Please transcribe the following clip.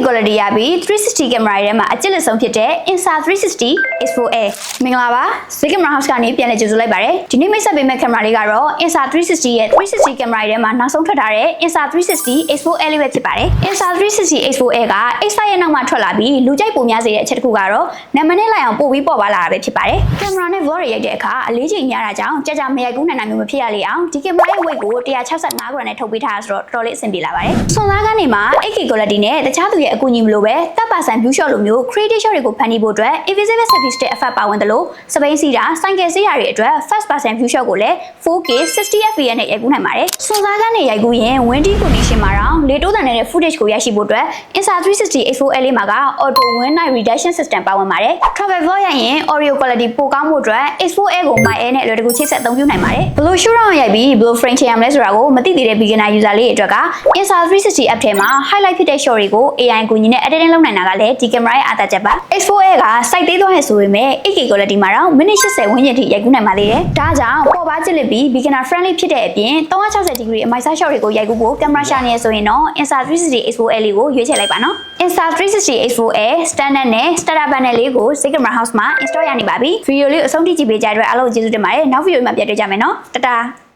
quality ရပြီး360 camera ထဲမှာအကျစ်လက်ဆုံးဖြစ်တဲ့ Insta 360 X4A မင်္ဂလာပါ Zigam House ကနေပြန်လည်ကြိုဆိုလိုက်ပါတယ်ဒီနေ့မိတ်ဆက်ပေးမယ့် camera လေးကတော့ Insta 360ရဲ့360 camera ထဲမှာနောက်ဆုံးထွက်ထားတဲ့ Insta 360 X4A လေးပဲဖြစ်ပါတယ် Insta 360 X4A က X5 ရဲ့နောက်မှာထွက်လာပြီးလူကြိုက်ပုံများစေတဲ့အချက်တစ်ခုကတော့နာမည်နဲ့လိုက်အောင်ပို့ပြီးပေါ်ပါလာတာပဲဖြစ်ပါတယ် camera နဲ့ vlog တွေရိုက်တဲ့အခါအလေးချိန်များတာကြောင့်ကြာမရိုက်ကူးနိုင်တာမျိုးမဖြစ်ရလေအောင်ဒီ camera ရဲ့ weight ကို165 gram နဲ့ထုတ်ပေးထားတာဆိုတော့တော်တော်လေးအဆင်ပြေလာပါတယ်စွန်သားကနေမှာ 8K quality နဲ့တခြားသူရဲ့အကူအညီမလိုပဲတပ်ပါဆန် view shot လိုမျိုး creative shot တွေကိုဖန်တီးဖို့အတွက် invisible selfie stick effect ပါဝင်တယ်လို့စပိန်စီတာစိုင်းကယ်စီးတာတွေအတွက် first person view shot ကိုလည်း 4K 60fps နဲ့ရိုက်ကူးနိုင်ပါတယ်စွန်သားကနေရိုက်ကူးရင် windy condition မှာတော့လေတိုးတန်တဲ့ footage ကိုရရှိဖို့အတွက် Insta 360 X4A လေးမှာက auto wind night reduction system ပါဝင်ပါတယ် travel vlog ရရင် audio quality ပိုကောင်းဖို့အတွက် X4A ကို My Air နဲ့အလွယ်တကူချိတ်ဆက်အသုံးပြုနိုင်ပါတယ်ဘယ်လို shoot အောင်ရိုက်ပြီးဘယ်လို frame ချိန်ရမလဲဆိုတာကိုမသိသေးတဲ့ beginner user လေးတွေအတွက်က Insta 360 app ထဲမှာ highlight ဖြစ်တဲ့ shot တွေကို AI အကူအညီနဲ့ editing လုပ်နိုင်တာကလည်းဒီ camera ရဲ့အားသာချက်ပါ X4A က စိုက်သေးသွားရဆိုပေမဲ့ 8K quality မှာတော့မိနစ်80ဝန်းကျင်ထိရိုက်ကူးနိုင်ပါသေးတယ်ဒါကြောင့်ပေါ်ပါကြည့်လိပြီး beginner friendly ဖြစ်တဲ့အပြင်360 degree အမိုက်စား shot တွေကိုရိုက်ကူးဖို့ camera ရှာနေရဆိုရင်တော့ Insta 360 X4A လေးကိုရွေးချယ်လိုက်ပါနော် Insta 360 X4A standard နဲ့ starter panel လေးကို Zigam House မှာ install ရနေပါပြီဗီဒီယိုလေးအဆုံးထိကြည့်ပေးကြတဲ့အတွက်အားလုံးကျေးဇူးတင်ပါတယ်နောက်ဗီဒီယိုမှာပြန်တွေ့ကြမယ်နော်တတာ